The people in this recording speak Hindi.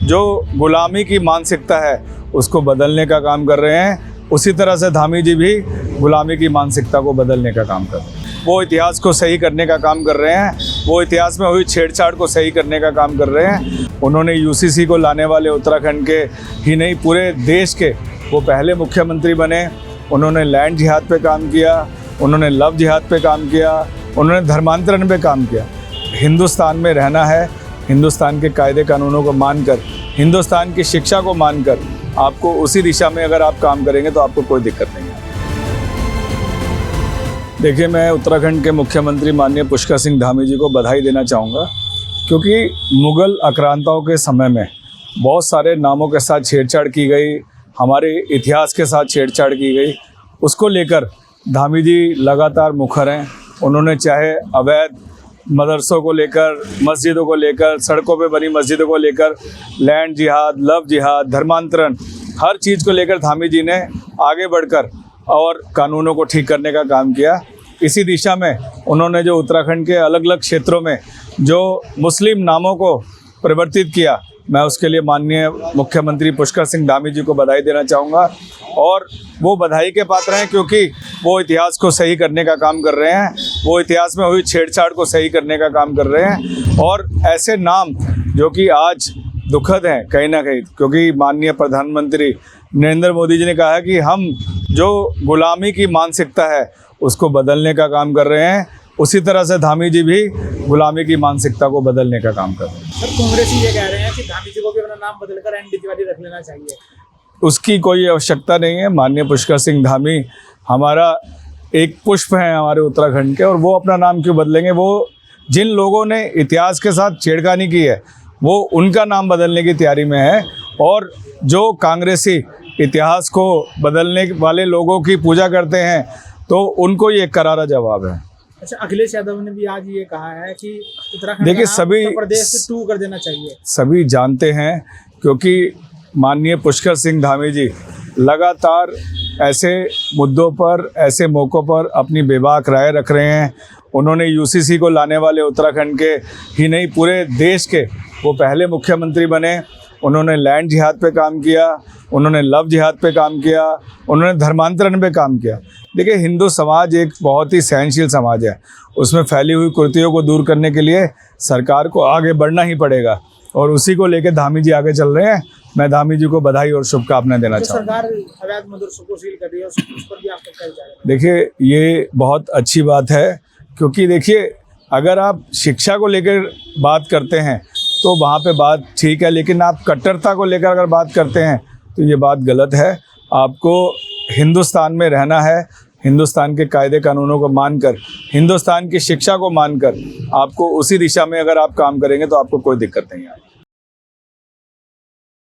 जो गुलामी की मानसिकता है उसको बदलने का काम कर रहे हैं, उसी तरह से धामी जी भी गुलामी की मानसिकता को बदलने का काम कर रहे हैं। वो इतिहास को सही करने का काम कर रहे हैं, वो इतिहास में हुई छेड़छाड़ को सही करने का काम कर रहे हैं। उन्होंने यूसीसी को लाने वाले उत्तराखंड के ही नहीं पूरे देश के वो पहले मुख्यमंत्री बने। उन्होंने लैंड जिहाद पे काम किया, उन्होंने लव जिहाद पे काम किया, उन्होंने धर्मांतरण पे काम किया। हिंदुस्तान में रहना है, हिंदुस्तान के कायदे कानूनों को मानकर, हिंदुस्तान की शिक्षा को मानकर, आपको उसी दिशा में अगर आप काम करेंगे तो आपको कोई दिक्कत नहीं है। देखिए, मैं उत्तराखंड के मुख्यमंत्री माननीय पुष्कर सिंह धामी जी को बधाई देना चाहूँगा, क्योंकि मुग़ल आक्रांताओं के समय में बहुत सारे नामों के साथ छेड़छाड़ की गई, हमारे इतिहास के साथ छेड़छाड़ की गई। उसको लेकर धामी जी लगातार मुखर हैं। उन्होंने चाहे अवैध मदरसों को लेकर, मस्जिदों को लेकर, सड़कों पे बनी मस्जिदों को लेकर, लैंड जिहाद, लव जिहाद, धर्मांतरण, हर चीज़ को लेकर धामी जी ने आगे बढ़कर और कानूनों को ठीक करने का काम किया। इसी दिशा में उन्होंने जो उत्तराखंड के अलग अलग क्षेत्रों में जो मुस्लिम नामों को परिवर्तित किया, मैं उसके लिए माननीय मुख्यमंत्री पुष्कर सिंह धामी जी को बधाई देना चाहूँगा। और वो बधाई के पात्र हैं क्योंकि वो इतिहास को सही करने का काम कर रहे हैं, वो इतिहास में हुई छेड़छाड़ को सही करने का काम कर रहे हैं। और ऐसे नाम जो कि आज दुखद हैं कहीं ना कहीं, क्योंकि माननीय प्रधानमंत्री नरेंद्र मोदी जी ने कहा है कि हम जो गुलामी की मानसिकता है उसको बदलने का काम कर रहे हैं, उसी तरह से धामी जी भी गुलामी की मानसिकता को बदलने का काम कर रहे हैं। सर, कांग्रेसी ये कह रहे हैं कि धामी जी को भी अपना नाम बदलकर एनडी तिवारी रख लेना चाहिए। उसकी कोई आवश्यकता नहीं है। माननीय पुष्कर सिंह धामी हमारा एक पुष्प है हमारे उत्तराखंड के, और वो अपना नाम क्यों बदलेंगे? वो जिन लोगों ने इतिहास के साथ छेड़खानी की है वो उनका नाम बदलने की तैयारी में है, और जो कांग्रेसी इतिहास को बदलने वाले लोगों की पूजा करते हैं तो उनको ये करारा जवाब है। अच्छा, अखिलेश यादव ने भी आज ये कहा है कि उत्तराखंड देखिए, का नाम सभी उत्तर प्रदेश से 2 कर देना चाहिए। सभी जानते हैं, क्योंकि माननीय पुष्कर सिंह धामी जी लगातार ऐसे मुद्दों पर, ऐसे मौक़ों पर अपनी बेबाक राय रख रहे हैं। उन्होंने यूसीसी को लाने वाले उत्तराखंड के ही नहीं पूरे देश के वो पहले मुख्यमंत्री बने। उन्होंने लैंड जिहाद पे काम किया, उन्होंने लव जिहाद पे काम किया, उन्होंने धर्मांतरण पे काम किया। देखिए, हिंदू समाज एक बहुत ही सहनशील समाज है। उसमें फैली हुई कुरीतियों को दूर करने के लिए सरकार को आगे बढ़ना ही पड़ेगा, और उसी को लेकर धामी जी आगे चल रहे हैं। मैं धामी जी को बधाई और शुभकामनाएं देना चाहूँगा। सरकार अवैध मदरसों को सील कर रही है, उस पर भी आप क्या कहना चाह रहे हैं? देखिए, ये बहुत अच्छी बात है, क्योंकि देखिए, अगर आप शिक्षा को लेकर बात करते हैं तो वहाँ पे बात ठीक है, लेकिन आप कट्टरता को लेकर अगर बात करते हैं तो ये बात गलत है। आपको हिंदुस्तान में रहना है, हिंदुस्तान के कायदे कानूनों को मानकर, हिंदुस्तान की शिक्षा को मानकर, आपको उसी दिशा में अगर आप काम करेंगे तो आपको कोई दिक्कत नहीं आएगी।